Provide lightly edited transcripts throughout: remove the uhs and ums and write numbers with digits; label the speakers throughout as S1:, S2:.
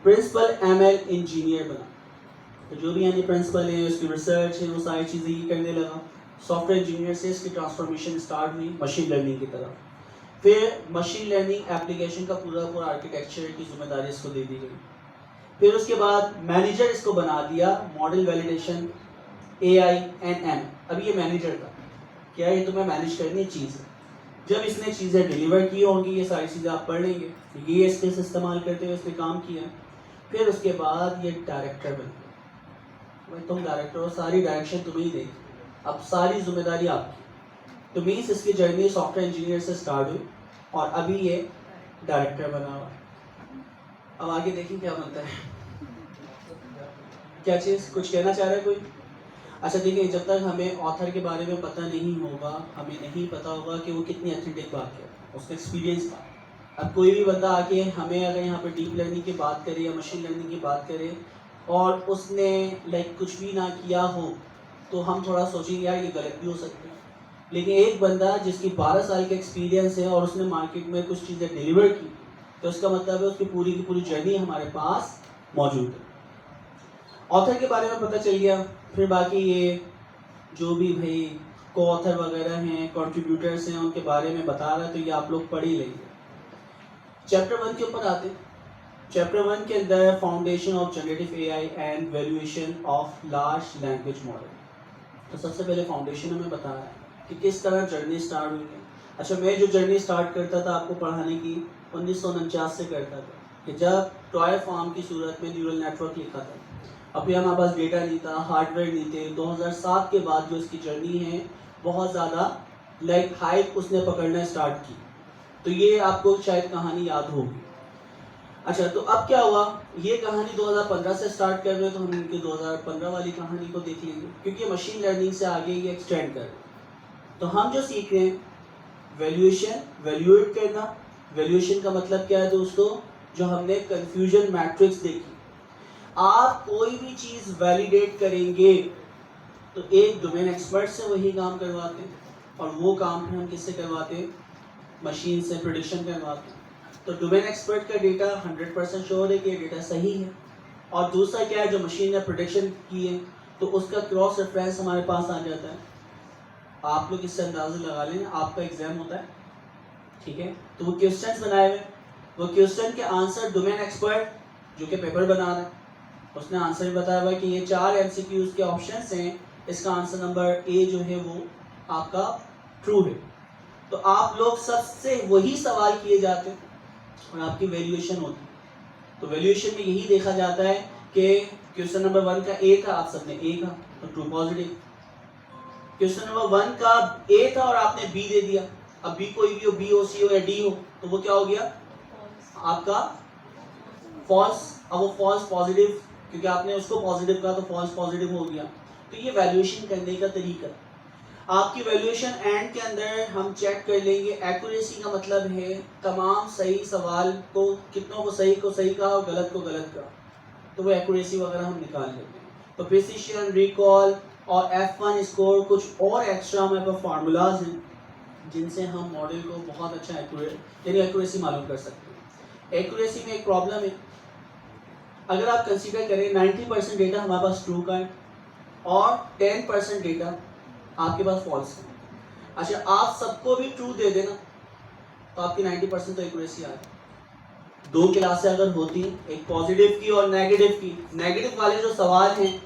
S1: Principal ML engineer बना। तो जो भी यानी प्रिंसिपल है, उसकी रिसर्च है, वो सारी चीज़ें ये करने लगा। सॉफ्टवेयर इंजीनियर से इसकी ट्रांसफॉर्मेशन स्टार्ट हुई मशीन लर्निंग की तरफ। फिर मशीन लर्निंग एप्लीकेशन का पूरा पूरा आर्किटेक्चर की जिम्मेदारी इसको दे दी गई। फिर उसके बाद मैनेजर इसको बना दिया मॉडल वैलिडेशन AI&M। अब ये मैनेजर था, क्या ये तुम्हें मैनेज करनी चीज़ है। जब इसने चीज़ें डिलीवर की होंगी, ये सारी चीज़ें आप पढ़ लेंगे, ये स्किल्स इस्तेमाल करते हुए इसने काम किया। फिर उसके बाद ये डायरेक्टर बन गया। भाई तुम डायरेक्टर हो, सारी डायरेक्शन तुम्हें ही देगी, अब सारी जिम्मेदारी आपकी। तो मीन्स इसकी जर्नी सॉफ्टवेयर इंजीनियर से स्टार्ट हुई और अभी ये डायरेक्टर बना हुआ है। अब आगे देखिए क्या बनता है। क्या चीज़ कुछ कहना चाह रहा है कोई? अच्छा देखिए, जब तक हमें ऑथर के बारे में पता नहीं होगा, हमें नहीं पता होगा कि वो कितनी ऑथेंटिक बात है, उसका एक्सपीरियंस था। अब कोई भी बंदा आके हमें अगर यहाँ पर डीप लर्निंग की बात करे या मशीन लर्निंग की बात करे और उसने कुछ भी ना किया हो, तो हम थोड़ा सोचेंगे यार ये गलत भी हो सकता है। लेकिन एक बंदा जिसकी 12 साल का एक्सपीरियंस है और उसने मार्केट में कुछ चीज़ें डिलीवर की, तो उसका मतलब है उसकी पूरी की पूरी जर्नी हमारे पास मौजूद है। ऑथर के बारे में पता चल गया। फिर बाकी ये जो भी भाई को ऑथर वगैरह हैं, कंट्रीब्यूटर्स हैं, उनके बारे में बता रहा है, तो ये आप लोग पढ़ ही लेंगे। चैप्टर 1 के ऊपर आते हैं। चैप्टर 1 के अंदर foundation of generative AI and valuation of large language model. तो सबसे पहले फाउंडेशन हमें बता रहा है कि किस तरह जर्नी स्टार्ट हुई है। अच्छा, मैं जो जर्नी स्टार्ट करता था आपको पढ़ाने की 1949 से करता था, कि जब टॉय फॉर्म की सूरत में न्यूरल नेटवर्क लिखा था। अभी हमारे पास डेटा नहीं था, हार्डवेयर नहीं थे। 2007 के बाद जो इसकी जर्नी है बहुत ज़्यादा हाइप उसने पकड़ना स्टार्ट की। तो ये आपको शायद कहानी याद होगी। अच्छा, तो अब क्या हुआ, ये कहानी 2015 से स्टार्ट कर रहे हैं, तो हम इनकी 2015 वाली कहानी को देख लेंगे, क्योंकि मशीन लर्निंग से आगे ये एक्सटेंड कर रहे हैं। तो हम जो सीख रहे हैं वैल्यूएशन, वैल्यूएट करना। वैल्यूएशन का मतलब क्या है दोस्तों, जो हमने कंफ्यूजन मैट्रिक्स देखी। आप कोई भी चीज़ वैलिडेट करेंगे तो एक डोमेन एक्सपर्ट से वही काम करवाते हैं, और वो काम फिर हम किससे करवाते हैं, मशीन से प्रिडिक्शन करवाते हैं। तो डोमेन एक्सपर्ट का डेटा 100% श्योर है कि ये डेटा सही है। और दूसरा क्या है, जो मशीन ने प्रिडिक्शन की है तो उसका क्रॉस रेफरेंस हमारे पास आ जाता है। आप लोग इससे अंदाज़ा लगा लें, आपका एग्जाम होता है, ठीक है, तो वो क्वेश्चंस बनाए हुए, वो क्वेश्चन के आंसर डोमेन एक्सपर्ट जो कि पेपर बना रहा है, उसने आंसर बताया हुआ कि ये 4 MCQs के ऑप्शंस हैं, इसका आंसर नंबर ए जो है वो आपका ट्रू है। तो आप लोग सबसे वही सवाल किए जाते हैं और आपकी वैल्यूएशन होती है। तो वैल्यूएशन में यही देखा जाता है कि क्वेश्चन नंबर 1 का ए था, आप सबने ए का, तो ट्रू पॉजिटिव। क्वेश्चन नंबर 1 का ए था और आपने बी दे दिया। अब बी कोई भी हो, बी हो, सी हो या डी हो, तो वो क्या हो गया आपका फॉल्स। अब वो फॉल्स पॉजिटिव, क्योंकि आपने उसको पॉजिटिव कहा तो फॉल्स पॉजिटिव हो गया। तो ये वैल्यूएशन करने का तरीका। आपकी वैल्यूएशन एंड के अंदर हम चेक कर लेंगे। एक्यूरेसी का मतलब है तमाम सही सवाल को, कितनों को सही कहा और गलत को गलत कहा, तो वो एक्यूरेसी वगैरह हम निकाल लेते हैं। तो प्रिसिशन, रिकॉल और F1 स्कोर, कुछ और एक्स्ट्रा हमारे पास फार्मूलाज हैं जिनसे हम मॉडल को बहुत अच्छा एक्यूरेसी मालूम कर सकते हैं। एक्यूरेसी में एक प्रॉब्लम है, अगर आप कंसीडर करें 90% डेटा हमारे पास ट्रू का है और 10% डेटा आपके पास फॉल्स है। अच्छा, आप सबको भी ट्रू दे देना तो आपकी 90% तो एक्यूरेसी आ गई। 2 क्लासें अगर होती, एक पॉजिटिव की और नेगेटिव की, नेगेटिव वाले जो सवाल हैं,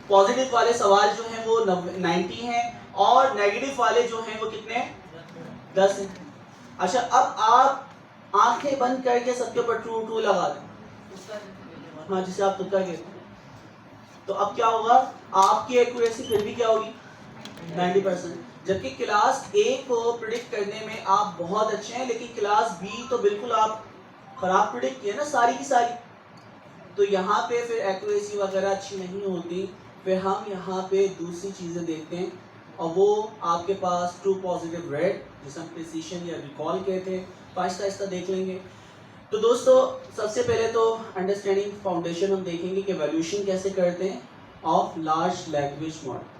S1: पॉजिटिव वाले सवाल जो हैं वो 90 हैं और नेगेटिव वाले जो हैं वो कितने, 10 हैं। अच्छा, अब आप आंखें बंद करके सबके ऊपर ट्रू लगा दें, हाँ, जिसे आप तुक्का कहते हैं, तो अब क्या होगा, आपकी एक्यूरेसी फिर भी क्या होगी, 90%। जबकि क्लास ए को प्रिडिक्ट करने में आप बहुत अच्छे हैं, लेकिन क्लास बी तो बिल्कुल आप खराब प्रिडिक्ट किए ना सारी की सारी, तो यहाँ पे फिर एक्यूरेसी वगैरह अच्छी नहीं होती। फिर हम यहाँ पे दूसरी चीज़ें देखते हैं और वो आपके पास ट्रू पॉजिटिव रेड, जिसे हम प्रिसिशन या रिकॉल कहते हैं, तो आहिस्ता आहिस्ता देख लेंगे। तो दोस्तों, सबसे पहले तो अंडरस्टैंडिंग फाउंडेशन हम देखेंगे कि वैल्यूएशन कैसे करते हैं ऑफ लार्ज लैंग्वेज मॉडल।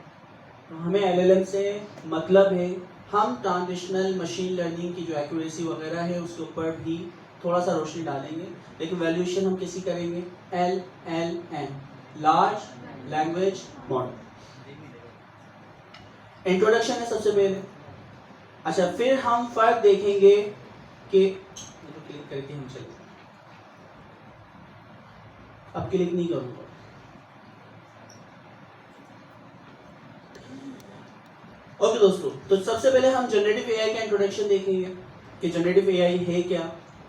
S1: तो हमें LLM से मतलब है हम ट्रांजिशनल मशीन लर्निंग की जो एक्यूरेसी वगैरह है उसके ऊपर भी थोड़ा सा रोशनी डालेंगे, लेकिन वैल्यूएशन हम किसी करेंगे LLM, large language model. Introduction है सबसे पहले। अच्छा, फिर हम फर्क देखेंगे कि क्लिक करके हम चलेंगे, अब क्लिक नहीं करूंगा। ओके दोस्तों, तो सबसे पहले हम जनरेटिव एआई का इंट्रोडक्शन देखेंगे कि जनरेटिव एआई है क्या।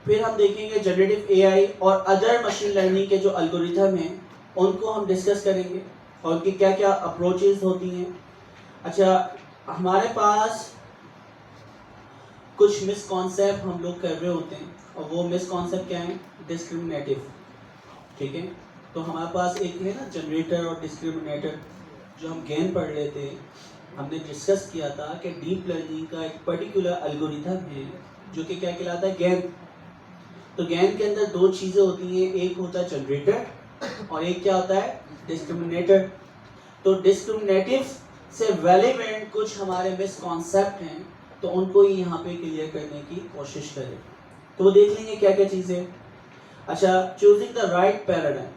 S1: फिर हम देखेंगे जनरेटिव एआई और अदर मशीन लर्निंग के जो एल्गोरिथम हैं उनको हम डिस्कस करेंगे और उनकी क्या क्या अप्रोचेस होती हैं। अच्छा, हमारे पास कुछ मिसकॉन्सेप्ट हम लोग कर रहे होते हैं और वो मिसकॉन्सेप्ट क्या है? डिस्क्रिमिनेटिव। ठीक है, तो हमारे पास एक है ना जनरेटर और डिस्क्रिमिनेटर, जो हम गेन पढ़ लेते हैं। हमने डिस्कस किया था कि डीप लर्निंग का एक पर्टिकुलर एल्गोरिथम है जो कि क्या कहलाता है? गेन। तो गेन के अंदर दो चीज़ें होती हैं, एक होता है जनरेटर और एक क्या होता है? डिस्क्रिमिनेटर। तो डिस्क्रिमिनेटिव से रेलेवेंट कुछ हमारे मिसकॉन्सेप्ट हैं, तो उनको ही यहाँ पे क्लियर करने की कोशिश करें। तो वो देख लेंगे क्या क्या चीज़ें। अच्छा, चूजिंग द राइट पैराडाइम।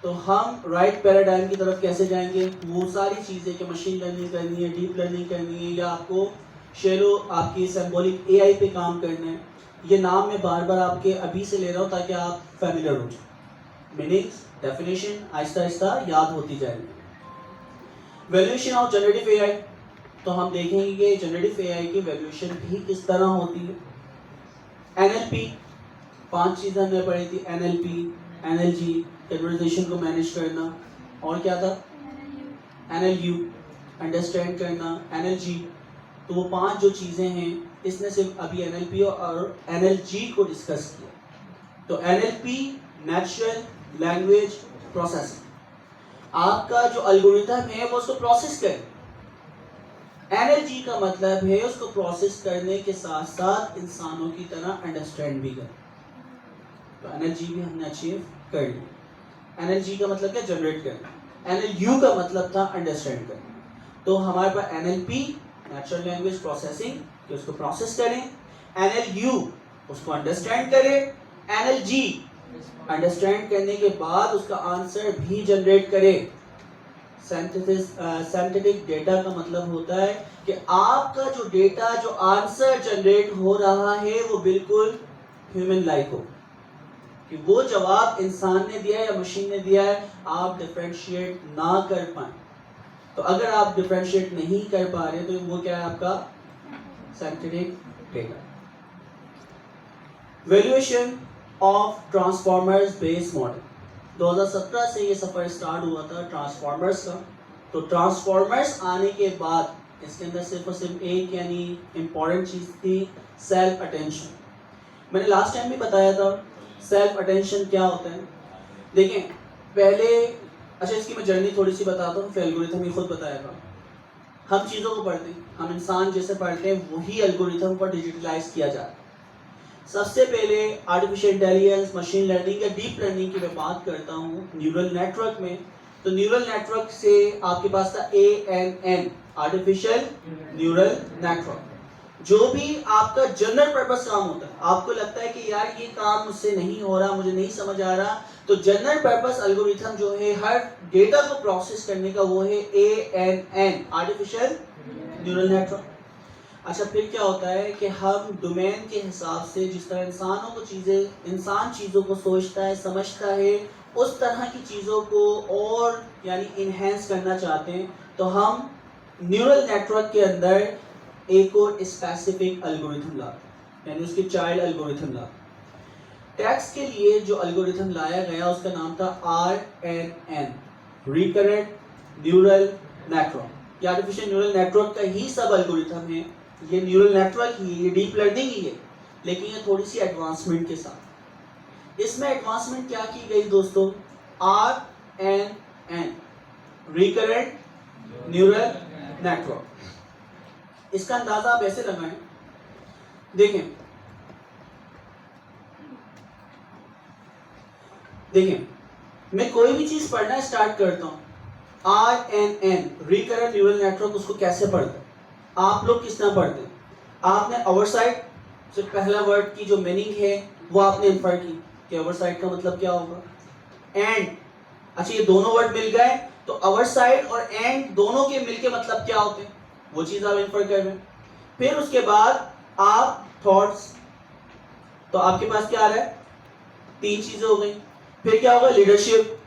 S1: तो हम राइट पैराडाइम की तरफ कैसे जाएंगे? वो सारी चीज़ें कि मशीन लर्निंग करनी है, डीप लर्निंग करनी है, या आपको शैलो आपकी सिंबॉलिक एआई पे काम करना है। ये नाम मैं बार बार आपके अभी से ले रहा हूँ ताकि आप फैमिलियर हो जाए। मीनिंग्स, डेफिनेशन आहिस्ता आहिस्ता याद होती जाएगी। वैल्यूएशन ऑफ जनरेटिव एआई, तो हम देखेंगे कि जनरेटिव एआई की वैल्यूएशन भी किस तरह होती है। एनएलपी, 5 चीज़ें हमने पढ़ी थी। एनएलपी, एनएलजी, कन्वर्सेशन को मैनेज करना, और क्या था? एनएलयू, अंडरस्टैंड करना। एनएलजी, तो वो 5 जो चीज़ें हैं, इसने सिर्फ अभी एनएलपी और एनएलजी को डिस्कस किया। तो एनएलपी नेचुरल लैंग्वेज प्रोसेसिंग, आपका जो एल्गोरिथम है वो उसको प्रोसेस करे। एनएलजी का मतलब है उसको प्रोसेस करने के साथ साथ इंसानों की तरह अंडरस्टैंड भी करे। तो एनएलजी भी हमने अचीव कर ली। एनएलजी का मतलब क्या? जनरेट करना। एनएलयू का मतलब था अंडरस्टैंड करना। तो हमारे पास एनएलपी नेचुरल लैंग्वेज प्रोसेसिंग, कि उसको प्रोसेस करें। एनएलयू उसको अंडरस्टैंड करें। एनएलजी अंडरस्टैंड करने के बाद उसका आंसर भी जनरेट करे। सिंथेटिक डेटा का मतलब होता है कि आपका जो डेटा, जो आंसर जनरेट हो रहा है वो बिल्कुल ह्यूमन लाइक हो, कि वो जवाब इंसान ने दिया है या मशीन ने दिया है, आप डिफरेंशिएट ना कर पाए। तो अगर आप डिफरेंशिएट नहीं कर पा रहे तो वो क्या है? आपका synthetic data. Valuation of transformers based model, 2017 से ये सफर स्टार्ट हुआ था ट्रांसफॉर्मर्स का। तो ट्रांसफॉर्मर्स आने के बाद इसके अंदर सिर्फ और सिर्फ एक यानी इम्पॉर्टेंट चीज़ थी, सेल्फ अटेंशन। मैंने लास्ट टाइम भी बताया था सेल्फ अटेंशन क्या होता है। देखें पहले, अच्छा इसकी मैं जर्नी थोड़ी सी बताता हूँ, फिर एल्गोरिथम ही खुद बताएगा। हम चीज़ों को पढ़ते हैं, हम इंसान जैसे पढ़ते हैं वही एल्गोरिथम पर डिजिटलाइज किया जाता है। सबसे पहले आर्टिफिशियल इंटेलिजेंस, मशीन लर्निंग या डीप लर्निंग की मैं बात करता हूँ न्यूरल नेटवर्क में। तो न्यूरल नेटवर्क से आपके पास था ANN, आर्टिफिशियल न्यूरल नेटवर्क। जो भी आपका जनरल पर्पस काम होता है, आपको लगता है कि यार ये काम मुझसे नहीं हो रहा, मुझे नहीं समझ आ रहा, तो जनरल पर्पस एल्गोरिथम जो है हर डेटा को प्रोसेस करने का, वो है ANN, आर्टिफिशियल न्यूरल नेटवर्क। अच्छा, फिर क्या होता है कि हम डोमेन के हिसाब से जिस तरह इंसान चीज़ों को सोचता है, समझता है, उस तरह की चीज़ों को और यानी इन्हेंस करना चाहते हैं, तो हम न्यूरल नेटवर्क के अंदर एक और स्पेसिफिक एल्गोरिथम लाते हैं, यानी उसकी चाइल्ड एल्गोरिथम लाते हैं। टेक्स्ट के लिए जो एल्गोरिथम लाया गया उसका नाम था RNN, रिकरेंट न्यूरल नेटवर्क। ये आर्टिफिशियल न्यूरल नेटवर्क का ही सब एल्गोरिथम है, ये न्यूरल नेटवर्क ही, ये डीप लर्निंग ही है, लेकिन ये थोड़ी सी एडवांसमेंट के साथ। इसमें एडवांसमेंट क्या की गई दोस्तों? RNN, recurrent neural network. इसका अंदाजा आप ऐसे लगाएं, देखें मैं कोई भी चीज पढ़ना स्टार्ट करता हूं, RNN, रिकरेंट न्यूरल नेटवर्क, उसको कैसे पढ़ते हैं? आप लोग किस तरह पढ़ते हैं? आपने ओवरसाइट से पहला वर्ड की जो मीनिंग है वो आपने इन्फर की कि अवर साइड का मतलब क्या होगा, एंड। अच्छा ये दोनों वर्ड मिल गए तो अवर साइड और एंड दोनों के मिलके मतलब क्या होते हैं, वो चीज आप इन्फर कर रहे हैं। फिर उसके बाद आप थॉट्स, तो आपके पास क्या आ रहा है, 3 चीजें हो गई। फिर क्या होगा, लीडरशिप,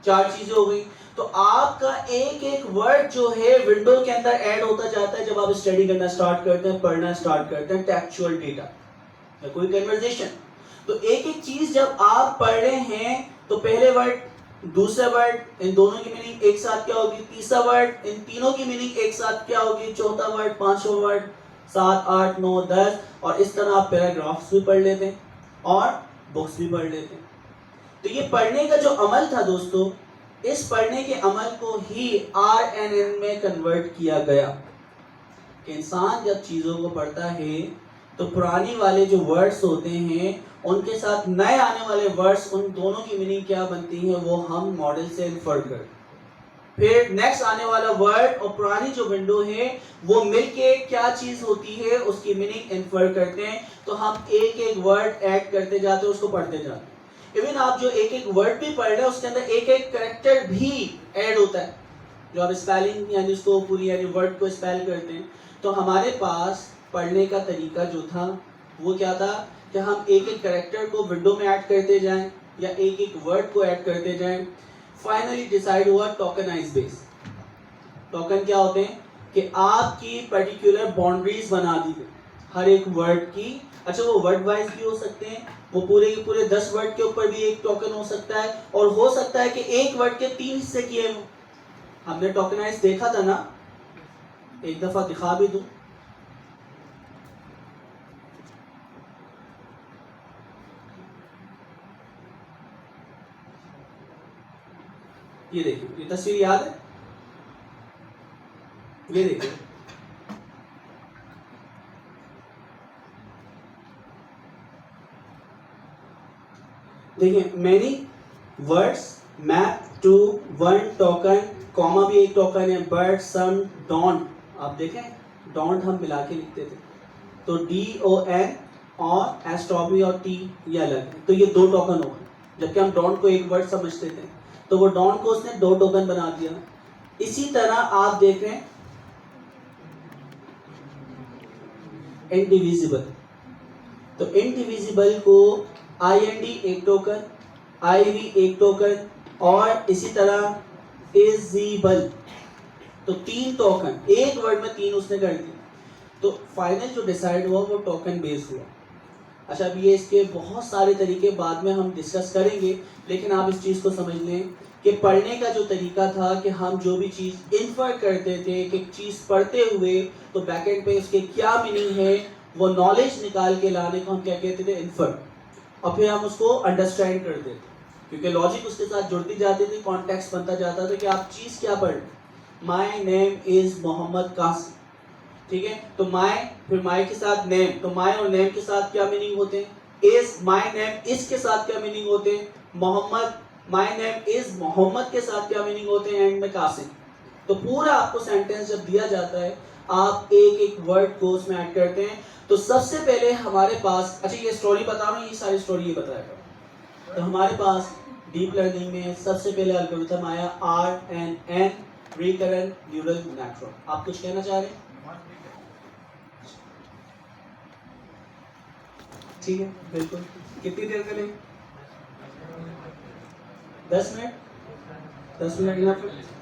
S1: 4 चीजें हो गई। तो आपका एक एक वर्ड जो है विंडो के अंदर ऐड होता जाता है जब आप स्टडी करना स्टार्ट करते हैं, पढ़ना स्टार्ट करते हैं टेक्सचुअल डेटा या कोई कन्वर्सेशन। तो एक एक चीज जब आप पढ़ रहे हैं तो पहले वर्ड, दूसरा वर्ड, इन दोनों की मीनिंग एक साथ क्या होगी, तीसरा वर्ड, इन तीनों की मीनिंग एक साथ क्या होगी, चौथा वर्ड, पांचवा वर्ड, 7, 8, 9, 10, और इस तरह आप पैराग्राफ्स भी पढ़ लेते हैं और बुक्स भी पढ़ लेते हैं। तो ये पढ़ने का जो अमल था दोस्तों, इस पढ़ने के अमल को ही RNN में कन्वर्ट किया गया कि इंसान जब चीजों को पढ़ता है तो पुरानी वाले जो वर्ड्स होते हैं उनके साथ नए आने वाले वर्ड्स, उन दोनों की मीनिंग क्या बनती है वो हम मॉडल से इन्फर करते हैं। फिर नेक्स्ट आने वाला वर्ड और पुरानी जो विंडो है वो मिलके क्या चीज होती है उसकी मीनिंग इन्फर करते हैं। तो हम एक एक वर्ड ऐड करते जाते हैं, उसको पढ़ते जाते हैं। इवन आप जो एक एक वर्ड भी पढ़ रहे हैं उसके अंदर एक एक कैरेक्टर भी ऐड होता है, जो आप स्पेलिंग यानी उसको पूरी यानी वर्ड को स्पेल करते हैं। तो हमारे पास पढ़ने का तरीका जो था वो क्या था कि हम एक एक कैरेक्टर को विंडो में ऐड करते जाएं या एक एक वर्ड को ऐड करते जाएं। फाइनली डिसाइड हुआ टोकनाइज बेस। टोकन क्या होते हैं कि आपकी पर्टिकुलर बाउंड्रीज बना दी गई हर एक वर्ड की। अच्छा वो वर्ड वाइज भी हो सकते हैं, वो पूरे के पूरे 10 वर्ड के ऊपर भी एक टोकन हो सकता है, और हो सकता है कि एक वर्ड के 3 हिस्से किए हो। हमने टोकनाइज देखा था ना, एक दफा दिखा भी दूं। ये देखिए, ये तस्वीर याद है, ये देखिए, देखिए many words map to one token, comma भी एक टोकन है, बट सम डोंट, आप देखें डोंट हम मिला के लिखते थे, तो DON और एस्ट्रॉबी और T ये अलग है, तो ये 2 टोकन हो गए। जबकि हम डोंट को एक वर्ड समझते थे तो वो डोंट को उसने 2 टोकन बना दिया। इसी तरह आप देख रहे हैं इंडिविजिबल, तो इंडिविजिबल को IND एक टोकन, IV एक टोकन, और इसी तरह इजिबल, तो 3 टोकन एक वर्ड में 3 उसने कर दिया। तो फाइनल जो डिसाइड हुआ वो टोकन बेस्ड हुआ। अच्छा अब ये इसके बहुत सारे तरीके बाद में हम डिस्कस करेंगे, लेकिन आप इस चीज़ को समझ लें कि पढ़ने का जो तरीका था कि हम जो भी चीज़ इन्फर करते थे कि चीज़ पढ़ते हुए तो बैकएंड पे उसके क्या मीनिंग है, वो नॉलेज निकाल के लाने को हम क्या कहते थे, इन्फर, और फिर हम उसको अंडरस्टैंड करते थे क्योंकि लॉजिक उसके साथ जुड़ती जाती थी, कॉन्टेक्स्ट बनता जाता था कि आप चीज़ क्या पढ़, my name is Mohammad Qasim, ठीक है, तो माय, फिर माय के साथ नेम, तो माय और नेम के साथ क्या मीनिंग होते हैं, इज, माय नेम इज के साथ क्या मीनिंग होते हैं, Mohammad, my name is Mohammad के साथ क्या मीनिंग होते हैं, एंड में कासिम। तो पूरा आपको सेंटेंस जब दिया जाता है आप एक एक वर्ड को उसमें ऐड करते हैं। तो सबसे पहले हमारे पास, अच्छा ये स्टोरी बता रहा हूँ, ये सारी स्टोरी ये बताएगा। तो हमारे पास डीप लर्निंग में सबसे पहले एल्गोरिथम आया RNN, रिकरेंट न्यूरल नेटवर्क। आप कुछ कहना चाह रहे हैं? ठीक है, बिल्कुल। कितनी देर करें? 10 मिनट, 10 मिनट इनफ है।